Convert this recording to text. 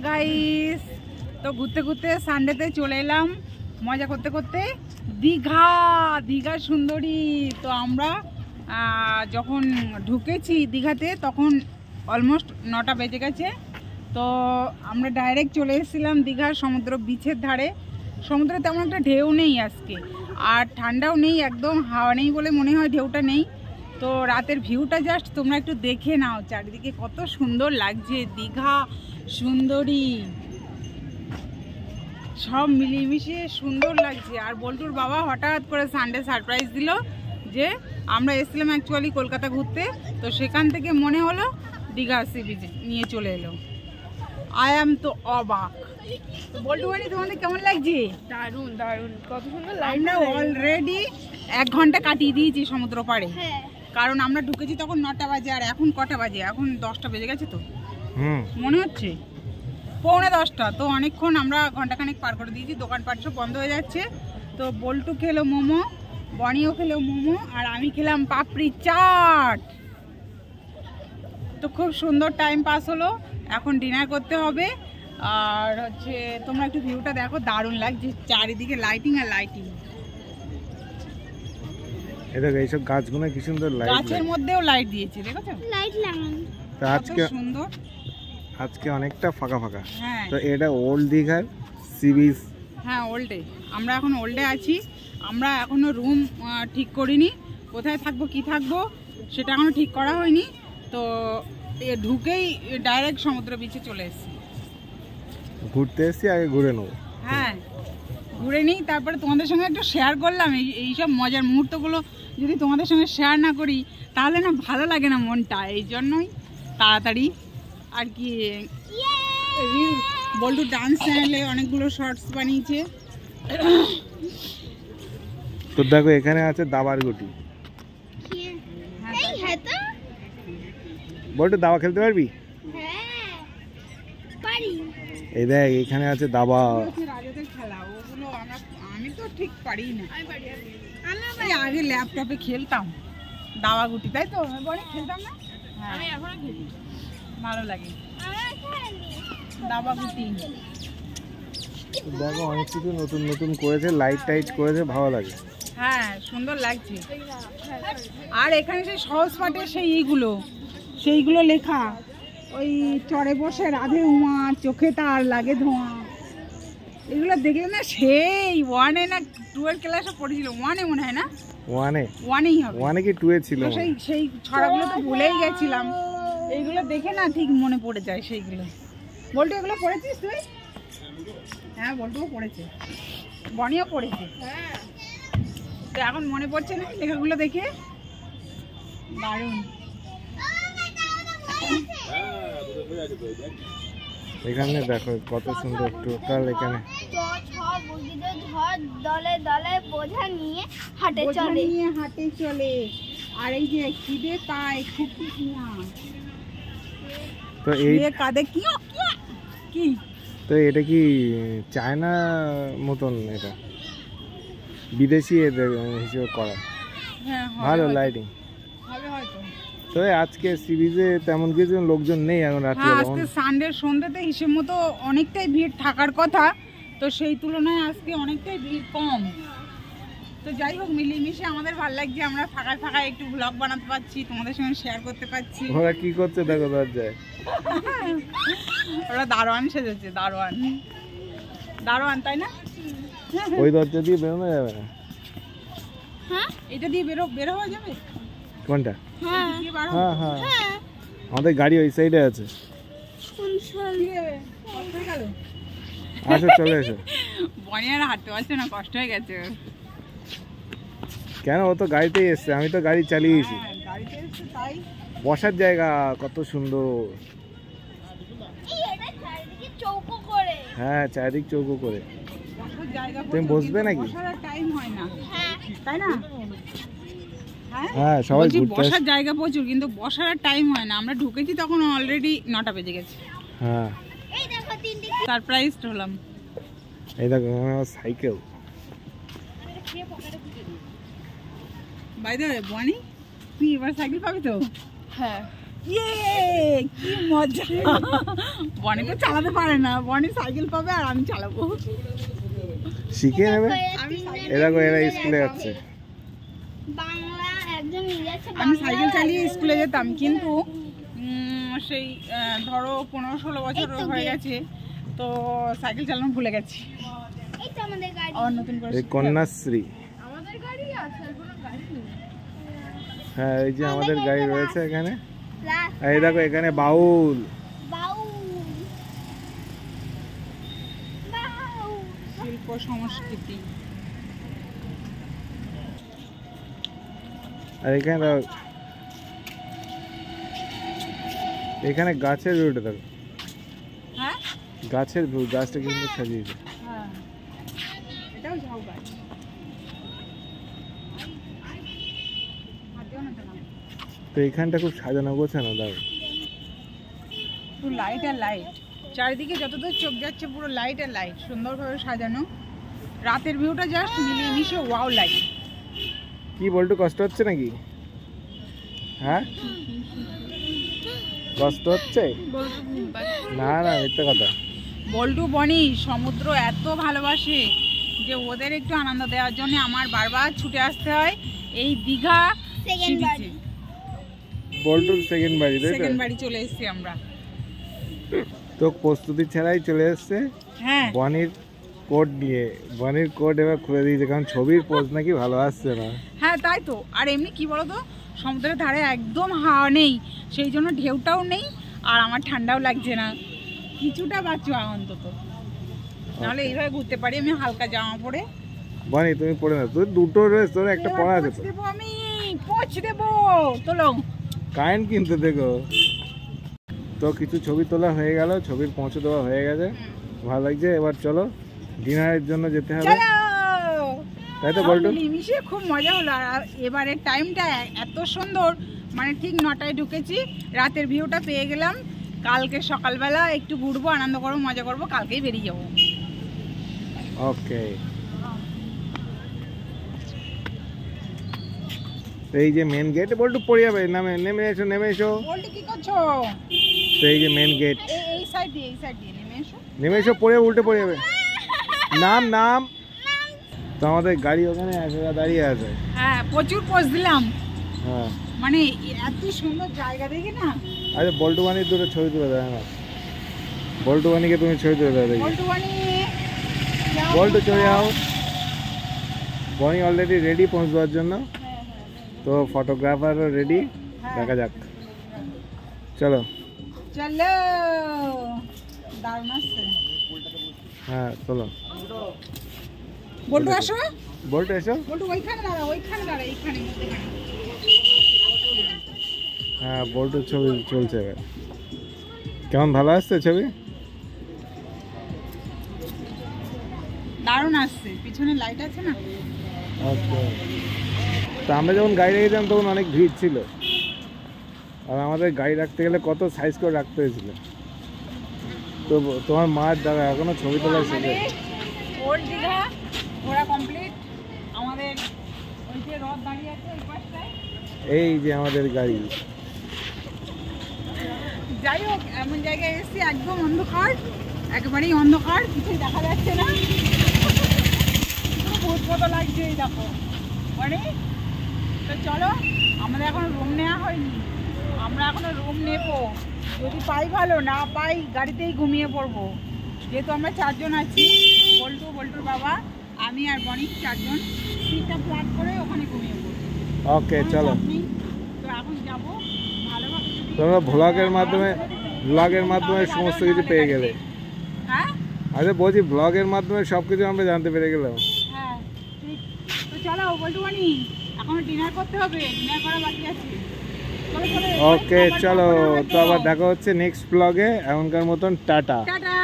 Guys, তো ঘুরতে ঘুরতে সানডেতে চলে এলাম মজা করতে করতে দীঘা সুন্দরী। তো আমরা যখন ঢুকেছি দীঘাতে তখন অলমোস্ট 9টা বেজে গেছে। তো আমরা ডাইরেক্ট চলে এসেছিলাম দীঘার সমুদ্র বিচের ধারে। সমুদ্রে তেমন একটা ঢেউ নেই আজকে, আর ঠান্ডাও নেই, একদম হাওয়া নেই বলে মনে হয় ঢেউটা নেই। তো রাতের ভিউটা জাস্ট তোমরা একটু দেখে নাও, চারিদিকে কত সুন্দর লাগছে, দীঘা সুন্দরী সব মিলিয়ে সুন্দর লাগছে। আর বল্টুর বাবা হঠাৎ করে সানডে সারপ্রাইজ দিল যে আমরা এসেছিলাম অ্যাকচুয়ালি কলকাতা ঘুরতে, তো সেখান থেকে মনে হলো দীঘা সি বিচ নিয়ে চলে এলো। আই অ্যাম তো অবাক। বল্টু বানি তোমাদের কেমন লাগছে? দারুণ দারুণ, কত সুন্দর আমরা অলরেডি 1 ঘন্টা কাটিয়ে দিয়েছি সমুদ্র পাড়ে, কারণ আমরা ঢুকেছি তখন 9টা বাজে, আর এখন কটা বাজে? এখন 10টা বেজে গেছে তো মনে হচ্ছে 9:45। তো অনেকক্ষণ আমরা ঘন্টাখানেক পার করে দিয়েছি, দোকানপাট সব বন্ধ হয়ে যাচ্ছে। তো বল্টু খেলো মোমো, বনিও খেলো মোমো, আর আমি খেলাম পাপড়ি চাট। তো খুব সুন্দর টাইম পাস হলো। এখন ডিনার করতে হবে। আর হচ্ছে তোমরা একটু ভিউটা দেখো, দারুণ লাগছে, চারিদিকে লাইটিং আর লাইটিং। এটা এইসব গাছগুলো কি সুন্দর লাইট, গাছের মধ্যেও লাইট দিয়েছে, দেখেছো লাইট লাগানো। তো আজকে সুন্দর, আজকে অনেকটা ফাঁকা ফাঁকা। হ্যাঁ, তো এটা ওল্ড দীঘার সি বিচ। হ্যাঁ ওল্ডে, আমরা এখন ওল্ডে আছি। আমরা এখনো রুম ঠিক করিনি, কোথায় থাকবো কি থাকবো সেটা এখনো ঠিক করা হয়নি। তো ঢুকেই ডাইরেক্ট সমুদ্র বিচে চলে এসেছি। ঘুরতে এসেছি, আগে ঘুরে নেবো। হ্যাঁ ঘুরে নিই, তারপরে তোমাদের সঙ্গে একটু শেয়ার করলাম। এইসব মজার মুহূর্তগুলো যদি তোমাদের সঙ্গে শেয়ার না করি তাহলে না ভালো লাগে না মনটা। এই জন্যই তাড়াতাড়ি আর কি বল্টু ডান্স চ্যানেলে অনেকগুলো শর্টস বানিয়েছে। তো দেখো এখানে আছে দাবার গুটি। বল্টু দাবা খেলতে পারবি? এই দেখ এখানে আছে দাবা। রাজাদের খেলা ওগুলো আমি তো ঠিক পারি না। আগে ল্যাপটপে খেলতাম দাবা গুটি, তাই তো অনেক খেলতাম না? আমি এখনো খেলি, ভালো লাগে দাবা গুটি। দেখো অনেক কিছু নতুন নতুন করেছে, লাইট টাইট করেছে, ভালো লাগে। হ্যাঁ সুন্দর লাগছে। আর এখানে সেই সহজ পাঠে সেইগুলো লেখা, ওই চড়ে বসে রাধে উমা, চোখে তার লাগে ধোঁয়া, এগুলো দেখলে না সেই 1 না 2 ক্লাসে পড়েছিল, 1 মনে হয় না, 1ই হবে, 1 কি 2 ছিল। সেই ছড়াগুলো তো ভুলেই গেছিলাম, এইগুলো দেখে না ঠিক মনে পড়ে যায় সেইগুলো। বল্টু এগুলো পড়েছিস তুই? হ্যাঁ বল্টুও পড়েছে, বনিও পড়েছে। তো এখন মনে পড়ছে না লেখাগুলো দেখে, দারুণ। এখানে দেখো কত সুন্দর টোটাল। এখানে দলে দলে বোঝা নিয়ে হাটে চলে। আর এই যে খিদে পায় খুকি কিনা, তো এই কাঁদে কি তো এটা কি চায়না মতন, এটা বিদেশি হিসেবে করা। হ্যাঁ ভালো লাইটিং হবে হয়তো। তো আজকে সি বিচে তেমন কিছু লোকজন নেই এখন রাত্রে। আজকে সানডে সন্ধ্যেতে হিসেব মতো অনেকটাই ভিড় থাকার কথা, তো সেই তুলনায় আজকে অনেকটাই ভিড় কম। তো যাই হোক মিলেমিশে আমাদের ভালো লাগছে, আমরা ফাঁকায় ফাঁকায় একটু ব্লগ বানাতে পারছি, তোমাদের সঙ্গে শেয়ার করতে পারছি। ওরা কি করছে দেখো দরজায়, ওরা দারোয়ান সেজেছে, দারোয়ান তাই না? ওই দরজা দিয়ে বেরোনো যাবে না? হ্যাঁ এটা দিয়ে বের হওয়া যাবে। কোনটা? হ্যাঁ হ্যাঁ আমাদের গাড়ি ওই সাইডে আছে। আসো চলে এসো। বনিয়ার হাঁটতে পারছে না, কষ্ট হয়ে গেছে। কেন, ও তো গাড়িতেই এসছে, আমি তো গাড়ি চালিয়েছি। গাড়িতে এসছে তাই। বসার জায়গা কত সুন্দর। হ্যাঁ চারিদিক চৌকো করে। তুমি বসবে নাকি? টাইম হয় না তাই না? হ্যাঁ সবাই বসার জায়গা প্রচুর, কিন্তু বসার টাইম হয় না। আমরা ঢুকেছি তখন অলরেডি 9টা বেজে গেছে। হ্যাঁ সারপ্রাইজড হলাম। এই দেখো সাইকেল। বাই দ্য ওয়ে বনি, তুই এবার সাইকেল পাবি তো? হ্যাঁ ইয়ে কি মজা। বনি তো চালাতে পারে না, বনি সাইকেল পাবে আর আমি চালাবো। শিখে নেবে। আমি এরকম এরা স্কুলে যাচ্ছে। বাংলা একজন নিয়ে যাচ্ছে, আমি সাইকেল চালিয়ে স্কুলে যেতাম, কিন্তু সেই ধরো 15-16 বছর হয়ে গেছে, তো সাইকেল চালানো ভুলে গেছি। এই তো আমাদের গাড়ি, আবার নতুন করে এই কন্যাশ্রী। আমাদের গাড়ি আছে, আর কোনো গাড়ি নেই। হ্যাঁ এই যে আমাদের গাড়ি রয়েছে এখানে। লাস্ট এই দেখো এখানে বাউল। বাউল, বাউল। শিল্প সংস্কৃতি। আর এখানে দেখো, এখানে গাছের ভিউটা দেখো, হ্যাঁ গাছের ভিউ, গাছটা কি সুন্দর সাজিয়েছে। হ্যাঁ, এটাও ঝাউ গাছ। হাতেও না তো না। তো এখানটা খুব সাজানো গোছানো দেখো। পুরো লাইট আর লাইট, চারিদিকে যতদূর চোখ যাচ্ছে পুরো লাইট আর লাইট, সুন্দরভাবে সাজানো। রাতের ভিউটা জাস্ট মিলিয়ে মিশিয়ে ওয়াও লাগে। কি বলটু কষ্ট হচ্ছে নাকি? হ্যাঁ কষ্ট হচ্ছে? না না মিথ্যে কথা। বল্টু বনি সমুদ্র এত ভালোবাসে যে ওদের একটু আনন্দ দেওয়ার জন্য আমার বারবার ছুটে আসতে হয় এই দীঘা সেকেন্ড বাড়ি। বল্টুর সেকেন্ড বাড়ি, তাই তো? সেকেন্ড বাড়ি চলে এসেছি আমরা। তো প্রস্তুতি ছাড়াই চলে এসছে হ্যাঁ বনির কোড নিয়ে। বনির কোড এবার খুলে দিয়েছে, কারণ ছবির পোজ নাকি ভালো আসছে না। হ্যাঁ তাই তো। আর এমনি কি বলতো, সমুদ্রের ধারে একদম হাওয়া নেই, সেই জন্য ঢেউটাও নেই, আর আমার ঠান্ডাও লাগছে না কিছুটা, বাঁচো অন্তত। নাহলে এইভাবে ঘুরতে পারি আমি হালকা জামা পরে। বনি তুমি পড়ে না, তোর দুটো রয়েছে, তোর একটা এবার পড়া আছে পোঁছ তো। দেবো আমি, পোঁছ দেবো। তোলো। কারেন্ট কিনতে দেখো। তো কিছু ছবি তোলা হয়ে গেল, ছবির পৌঁছে দেওয়া হয়ে গেছে, ভালো লাগছে। এবার চলো ডিনারের জন্য যেতে হবে, চলো। তাই তো বল্টু? মিশে খুব মজা হলো। আর এবারের টাইমটা এত সুন্দর, মানে ঠিক 9টায় ঢুকেছি, রাতের ভিউটা পেয়ে গেলাম। কালকে সকালবেলা একটু ঘুরবো, আনন্দ করবো, মজা করবো, কালকেই বেরিয়ে যাবো। ওকে। এই যে মেন গেট, বল্টু পড়ে যাবে, নেমে এসো, নেমে এসো। বলটি কি করছো? তো এই যে মেন গেট, এই সাইড দিয়ে, এই সাইড দিয়ে নেমে এসো। নেমে এসো, পড়ে উল্টে পড়ে যাবে। নাম নাম। তো আমাদের গাড়ি ওখানে দাঁড়িয়ে আছে। হ্যাঁ প্রচুর পোজ দিলাম, হ্যাঁ মানে এত সুন্দর জায়গা দেখি না। আচ্ছা বল্টু বানির দুটো ছবি তুলে দেয় না, বল্টু বানিকে তুমি ছবি তুলে দেয় দেখি। বল্টু বানি, বল্টু চলে যাও। বনি অলরেডি রেডি পৌঁছবার জন্য, তো ফটোগ্রাফারও রেডি, দেখা যাক। চলো। চলো। দারুণ আসছে। হ্যাঁ চলো। বল্টু আসো, বল্টু এসো। বল্টু ওইখানে দাঁড়া, ওইখানে দাঁড়া, এইখানে মধ্যেখানে। হ্যাঁ বল্টুর ছবি চলছে এবার। কেমন ভালো আসছে ছবি? দারুণ আসছে, পিছনে লাইট আছে না। আচ্ছা। তো আমরা যখন গাড়ি রেখেছিলাম তখন অনেক ভিড় ছিল, আর আমাদের গাড়ি রাখতে গেলে কত সাইজ করে রাখতে হয়েছিল। তো তোমার মার দাদা এখনো ছবি তোলা শেখে। ওল্ড দীঘা ঘোরা কমপ্লিট। আমাদের ওই যে রথ দাঁড়িয়ে আছে ওই পাশটায়। এই যে আমাদের গাড়ি। যাই হোক, এমন জায়গায় এসেছি একদম অন্ধকার, একেবারেই অন্ধকার, কিছুই দেখা যাচ্ছে না, ভূত মতো লাগছে। এই দেখো মানে। তো চলো, আমাদের এখনো রুম নেওয়া হয়নি, আমরা এখনো রুম নেবো। যদি পাই ভালো, না পাই গাড়িতেই ঘুমিয়ে পড়বো। যেহেতু আমরা 4 জন আছি, বল্টু, বল্টুর বাবা, আমি আর বনি, 4 জন সিটটা ফ্ল্যাট করে ওখানে ঘুমিয়ে পড়বো। ওকে চলো। তো এখন যাবো ভালোভাবে। যদি তোমরা ব্লগের মাধ্যমে সমস্ত কিছু পেয়ে গেলে। হ্যাঁ আচ্ছা বলছি, ব্লগের মাধ্যমে সব কিছু আমরা জানতে পেরে গেলাম। হ্যাঁ ঠিক। তো চলো বল্টু বানি, এখনো ডিনার করতে হবে, ডিনার করা বাকি আছে। ওকে চলো, তো আবার দেখা হচ্ছে নেক্সট ব্লগে। এখনকার মতন টাটা। টাটা।